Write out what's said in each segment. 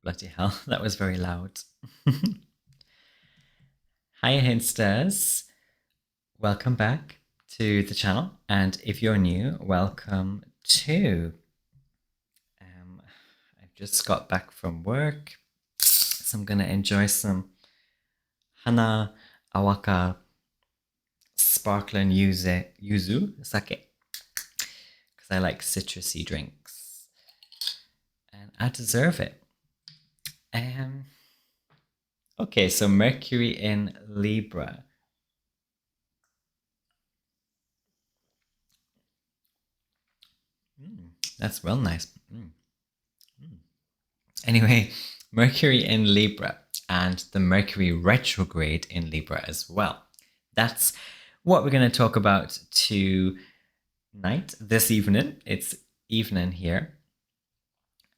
Bloody hell, that was very loud. Hi, Hinsters. Welcome back to the channel. And if you're new, welcome too. I've just got back from work, so I'm going to enjoy some Hana Awaka sparkling yuzu sake because I like citrusy drinks. And I deserve it. Okay, so Mercury in Libra. That's well nice. Anyway, Mercury in Libra and the Mercury Retrograde in Libra as well. That's what we're going to talk about tonight, this evening. It's evening here.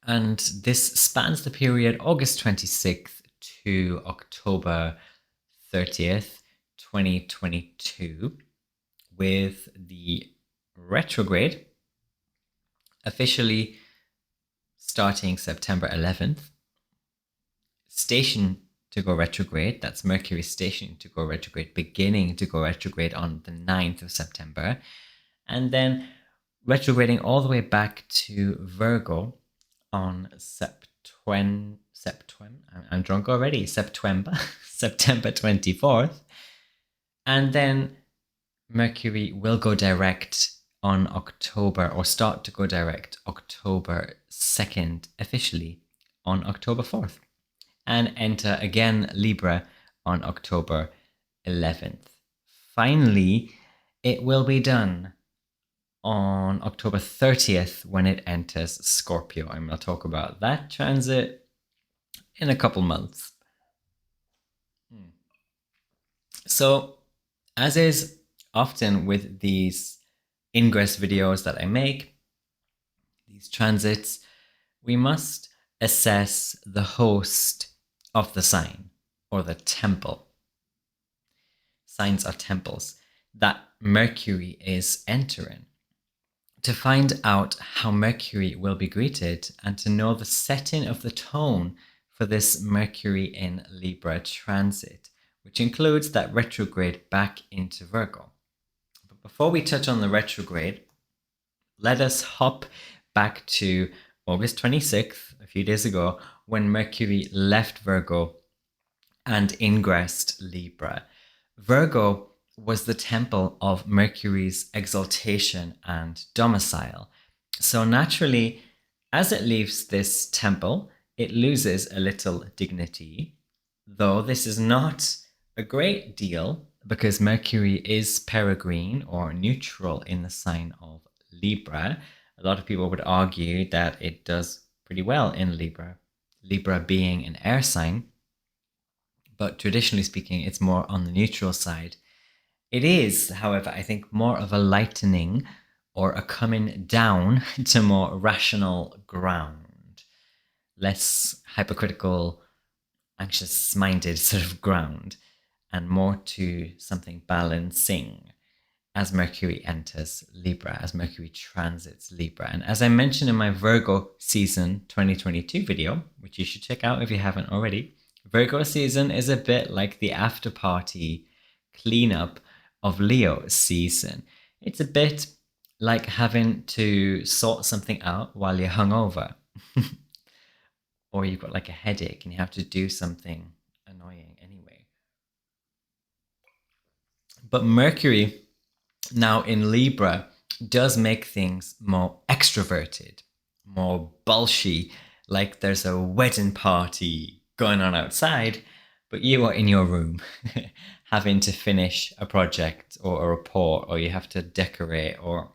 And this spans the period August 26th to October 30th, 2022, with the retrograde officially starting September 11th, station to go retrograde, that's Mercury stationing to go retrograde, beginning to go retrograde on the 9th of September, and then retrograding all the way back to Virgo on September, I'm drunk already, September 24th, and then Mercury will go direct on October, or start to go direct October 2nd, officially on October 4th, and enter again Libra on October 11th. Finally, it will be done on October 30th when it enters Scorpio, and we'll talk about that transit in a couple months. So, as is often with these ingress videos that I make, these transits, we must assess the host of the sign or the temple. Signs are temples that Mercury is entering. To find out how Mercury will be greeted and to know the setting of the tone for this Mercury in Libra transit, which includes that retrograde back into Virgo. But before we touch on the retrograde, let us hop back to August 26th, a few days ago, when Mercury left Virgo and ingressed Libra. Virgo was the temple of Mercury's exaltation and domicile. So naturally, as it leaves this temple, it loses a little dignity, though this is not a great deal because Mercury is peregrine or neutral in the sign of Libra. A lot of people would argue that it does pretty well in Libra, Libra being an air sign, but traditionally speaking, it's more on the neutral side. It is, however, I think more of a lightening or a coming down to more rational ground, less hypocritical, anxious-minded sort of ground, and more to something balancing as Mercury enters Libra, as Mercury transits Libra. And as I mentioned in my Virgo season 2022 video, which you should check out if you haven't already, Virgo season is a bit like the after party cleanup of Leo season. It's a bit like having to sort something out while you're hungover. Or you've got like a headache and you have to do something annoying anyway. But Mercury, now in Libra, does make things more extroverted, more bulshy, like there's a wedding party going on outside, but you are in your room having to finish a project or a report, or you have to decorate or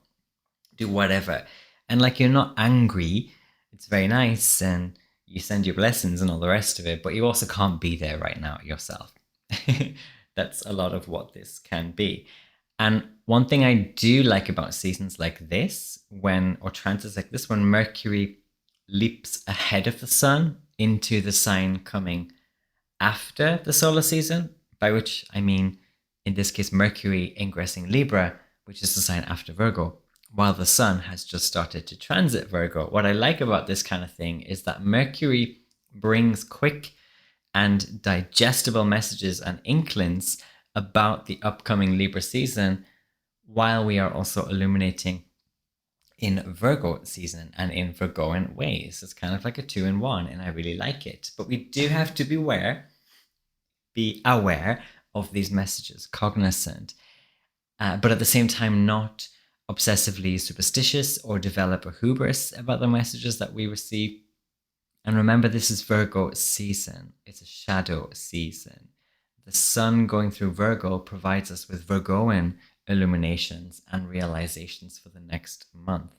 do whatever. And like you're not angry, it's very nice and you send your blessings and all the rest of it, but you also can't be there right now yourself. That's a lot of what this can be. And one thing I do like about seasons like this, or transits like this, when Mercury leaps ahead of the sun into the sign coming after the solar season, by which I mean, in this case, Mercury ingressing Libra, which is the sign after Virgo, while the sun has just started to transit Virgo. What I like about this kind of thing is that Mercury brings quick and digestible messages and inklings about the upcoming Libra season, while we are also illuminating in Virgo season and in Virgoan ways. It's kind of like a 2-in-1, and I really like it. But we do have to be aware of these messages, cognizant, but at the same time not obsessively superstitious or develop a hubris about the messages that we receive. And remember, this is Virgo season. It's a shadow season. The sun going through Virgo provides us with Virgoan illuminations and realizations for the next month.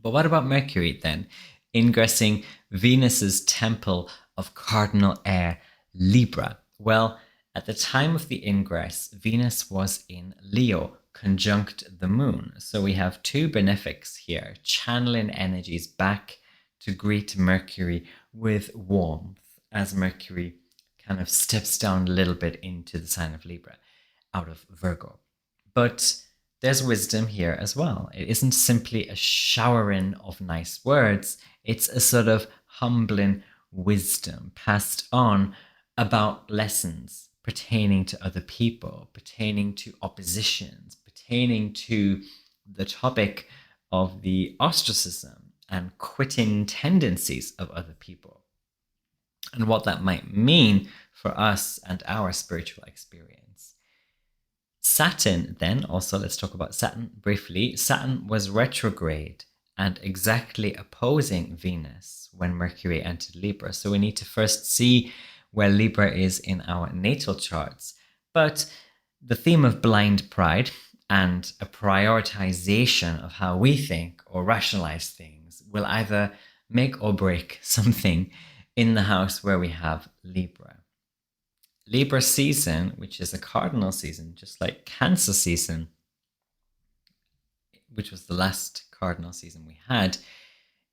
But what about Mercury then? Ingressing Venus's temple of cardinal air, Libra. Well, at the time of the ingress, Venus was in Leo, conjunct the moon. So we have two benefics here, channeling energies back to greet Mercury with warmth as Mercury kind of steps down a little bit into the sign of Libra out of Virgo. But there's wisdom here as well. It isn't simply a showering of nice words, it's a sort of humbling wisdom passed on about lessons pertaining to other people, pertaining to oppositions, pertaining to the topic of the ostracism and quitting tendencies of other people, and what that might mean for us and our spiritual experience. Saturn, then, also let's talk about Saturn briefly. Saturn was retrograde and exactly opposing Venus when Mercury entered Libra. So we need to first see where Libra is in our natal charts. But the theme of blind pride and a prioritization of how we think or rationalize things will either make or break something in the house where we have Libra. Libra season, which is a cardinal season, just like Cancer season, which was the last cardinal season we had,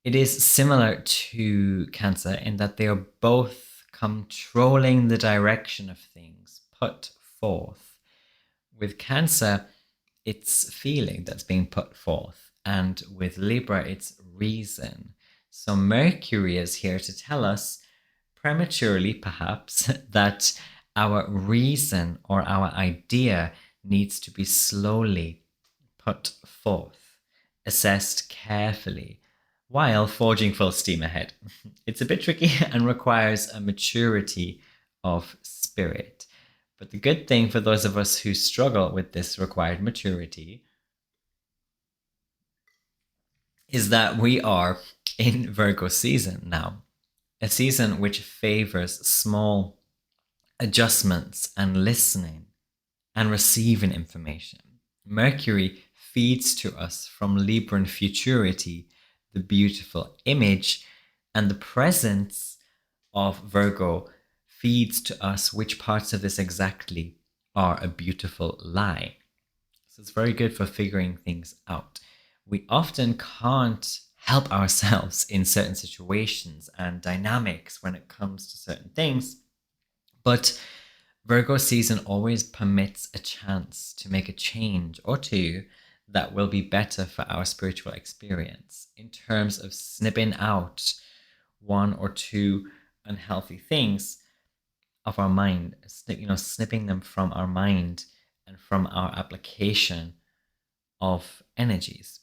it is similar to Cancer in that they are both controlling the direction of things put forth. With Cancer, it's feeling that's being put forth, and with Libra, it's reason. So Mercury is here to tell us, prematurely perhaps, that our reason or our idea needs to be slowly put forth, assessed carefully, while forging full steam ahead. It's a bit tricky and requires a maturity of spirit. But the good thing for those of us who struggle with this required maturity is that we are in Virgo season now, a season which favors small adjustments and listening and receiving information. Mercury feeds to us from Libran futurity the beautiful image, and the presence of Virgo feeds to us which parts of this exactly are a beautiful lie. So it's very good for figuring things out. We often can't help ourselves in certain situations and dynamics when it comes to certain things, but Virgo season always permits a chance to make a change or two that will be better for our spiritual experience in terms of snipping out one or two unhealthy things of our mind, snipping them from our mind and from our application of energies.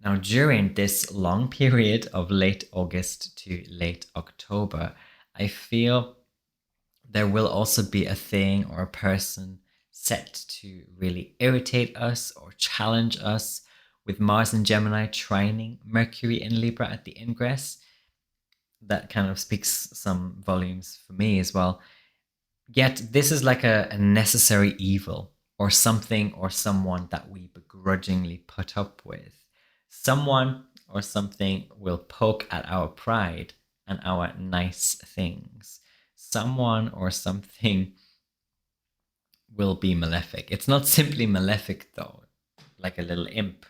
Now, during this long period of late August to late October, I feel there will also be a thing or a person set to really irritate us or challenge us, with Mars and Gemini trining Mercury in Libra at the ingress. That kind of speaks some volumes for me as well. Yet this is like a necessary evil or something or someone that we begrudgingly put up with. Someone or something will poke at our pride and our nice things. Someone or something will be malefic. It's not simply malefic though, like a little imp.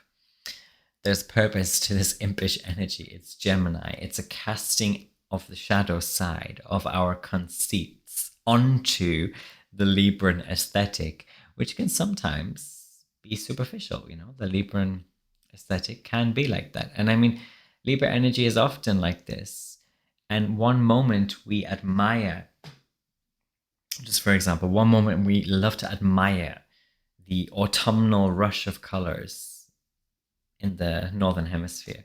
There's purpose to this impish energy. It's Gemini. It's a casting of the shadow side of our conceits onto the Libran aesthetic, which can sometimes be superficial. The Libran aesthetic can be like that. And I mean, Libra energy is often like this. And one moment we admire, just for example, one moment we love to admire the autumnal rush of colors in the northern hemisphere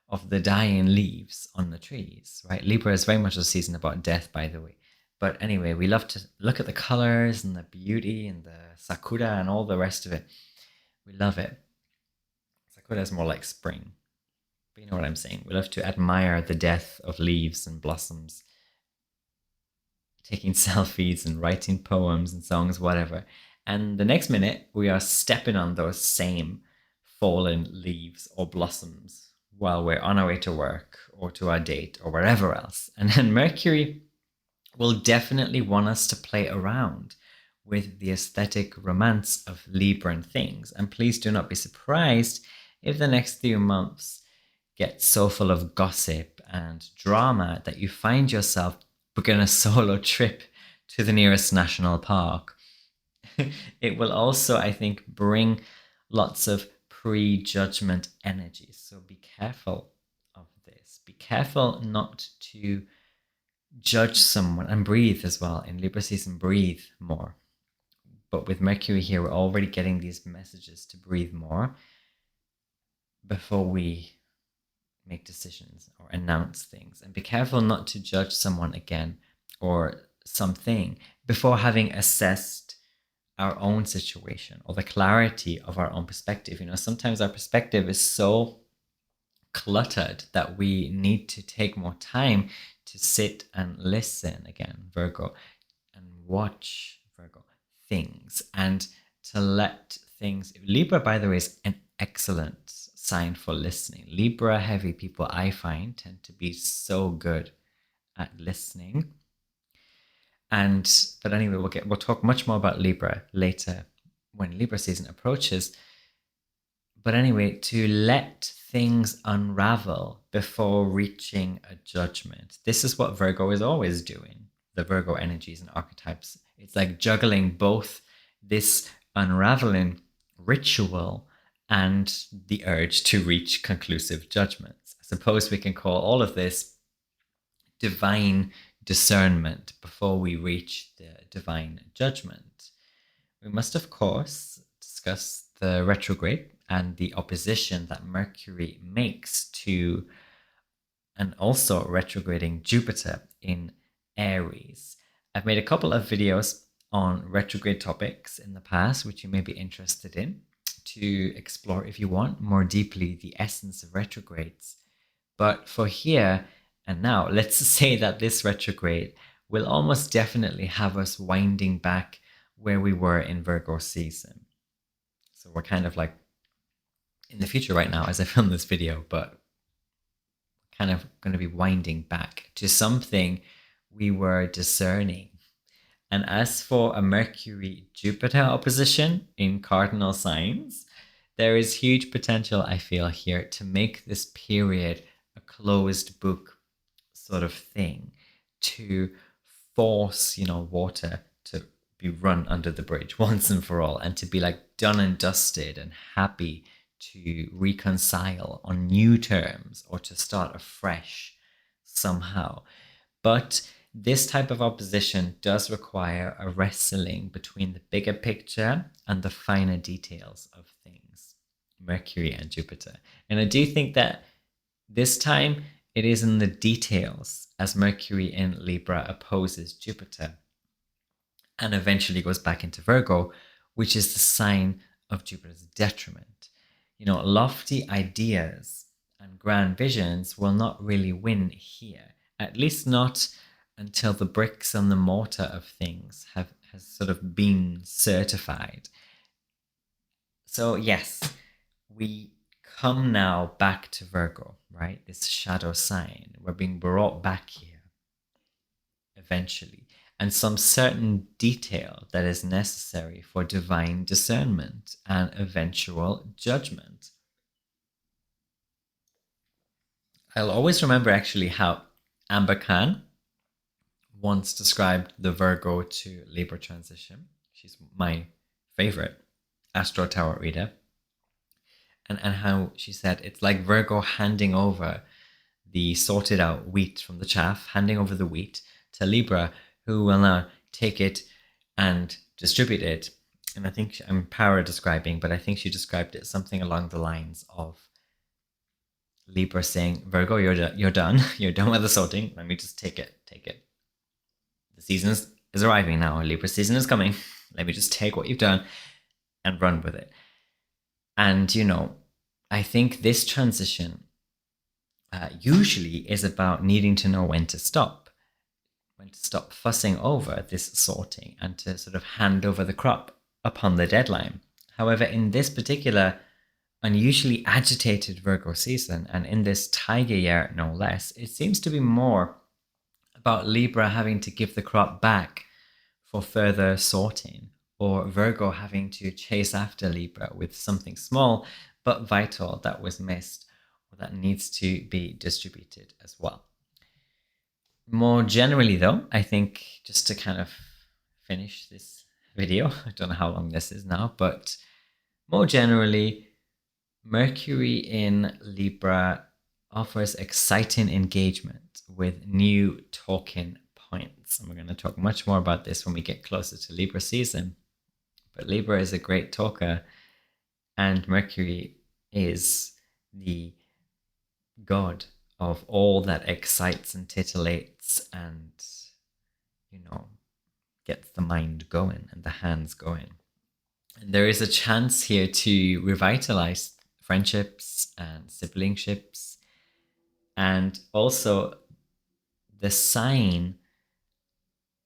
of the dying leaves on the trees, right? Libra is very much a season about death, by the way. But anyway, we love to look at the colors and the beauty and the sakura and all the rest of it. We love it. Sakura is more like spring. But you know what I'm saying. We love to admire the death of leaves and blossoms, taking selfies and writing poems and songs, whatever. And the next minute, we are stepping on those same fallen leaves or blossoms while we're on our way to work or to our date or wherever else. And then Mercury will definitely want us to play around with the aesthetic romance of Libran things. And please do not be surprised if the next few months get so full of gossip and drama that you find yourself booking a solo trip to the nearest national park. It will also, I think, bring lots of prejudgment energy. So be careful of this. Be careful not to judge someone, and breathe as well. In Libra season, breathe more. But with Mercury here, we're already getting these messages to breathe more before we make decisions or announce things. And be careful not to judge someone again or something before having assessed our own situation or the clarity of our own perspective. You know, sometimes our perspective is so cluttered that we need to take more time to sit and listen again, Virgo, and watch, Virgo, things, and to let things. Libra, by the way, is an excellent sign for listening. Libra heavy people, I find, tend to be so good at listening. But anyway, we'll talk much more about Libra later when Libra season approaches. But anyway, to let things unravel before reaching a judgment. This is what Virgo is always doing. The Virgo energies and archetypes. It's like juggling both this unraveling ritual and the urge to reach conclusive judgments. I suppose we can call all of this divine discernment before we reach the divine judgment. We must, of course, discuss the retrograde and the opposition that Mercury makes to and also retrograding Jupiter in Aries. I've made a couple of videos on retrograde topics in the past, which you may be interested in to explore if you want more deeply the essence of retrogrades. But for here and now, let's say that this retrograde will almost definitely have us winding back where we were in Virgo season. So we're kind of like in the future right now as I film this video, but kind of going to be winding back to something we were discerning. And as for a Mercury-Jupiter opposition in cardinal signs, there is huge potential, I feel, here to make this period a closed book sort of thing, to force, water to be run under the bridge once and for all, and to be like done and dusted and happy to reconcile on new terms or to start afresh somehow. But this type of opposition does require a wrestling between the bigger picture and the finer details of things, Mercury and Jupiter. And I do think that this time it is in the details as Mercury in Libra opposes Jupiter and eventually goes back into Virgo, which is the sign of Jupiter's detriment. Lofty ideas and grand visions will not really win here, at least not until the bricks and the mortar of things has sort of been certified. So yes, we come now back to Virgo, right? This shadow sign. We're being brought back here eventually. And some certain detail that is necessary for divine discernment and eventual judgment. I'll always remember actually how Amber Khan once described the Virgo to Libra transition. She's my favorite astro tarot reader. And how she said it's like Virgo handing over the sorted out wheat from the chaff, handing over the wheat to Libra, who will now take it and distribute it. And I think I'm para describing, but I think she described it something along the lines of Libra saying, Virgo, you're done. You're done with the sorting. Let me just take it. The season is arriving now. Libra season is coming. Let me just take what you've done and run with it. And, I think this transition usually is about needing to know when to stop fussing over this sorting and to sort of hand over the crop upon the deadline. However, in this particular unusually agitated Virgo season, and in this tiger year no less, it seems to be more about Libra having to give the crop back for further sorting, or Virgo having to chase after Libra with something small but vital that was missed or that needs to be distributed as well. More generally though, I think just to kind of finish this video, I don't know how long this is now, but more generally, Mercury in Libra offers exciting engagement with new talking points. And we're going to talk much more about this when we get closer to Libra season. But Libra is a great talker, and Mercury is the god of all that excites and titillates and, gets the mind going and the hands going. And there is a chance here to revitalize friendships and siblingships, and also the sign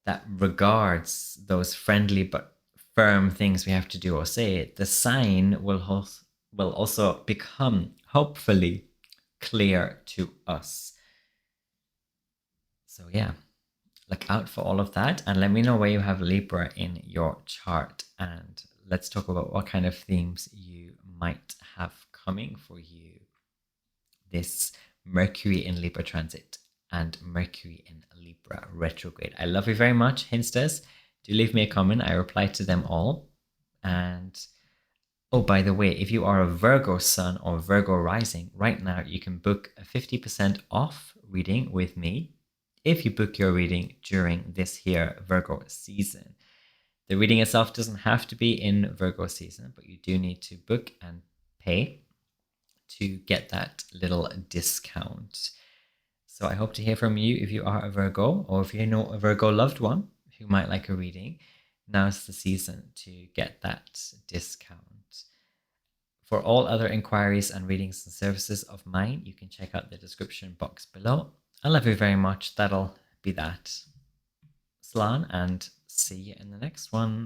that regards those friendly but firm things we have to do or say. The sign will also become hopefully clear to us. So yeah, look out for all of that, and let me know where you have Libra in your chart, and let's talk about what kind of themes you might have coming for you this Mercury in Libra transit and Mercury in Libra retrograde. I love you very much, Hinsters. Do leave me a comment. I reply to them all. And oh, by the way, if you are a Virgo sun or Virgo rising, right now you can book a 50% off reading with me if you book your reading during this here Virgo season. The reading itself doesn't have to be in Virgo season, but you do need to book and pay to get that little discount. So I hope to hear from you if you are a Virgo, or if you know a Virgo loved one who might like a reading. Now's the season to get that discount. For all other inquiries and readings and services of mine, you can check out the description box below. I love you very much. That'll be that. Slán, and see you in the next one.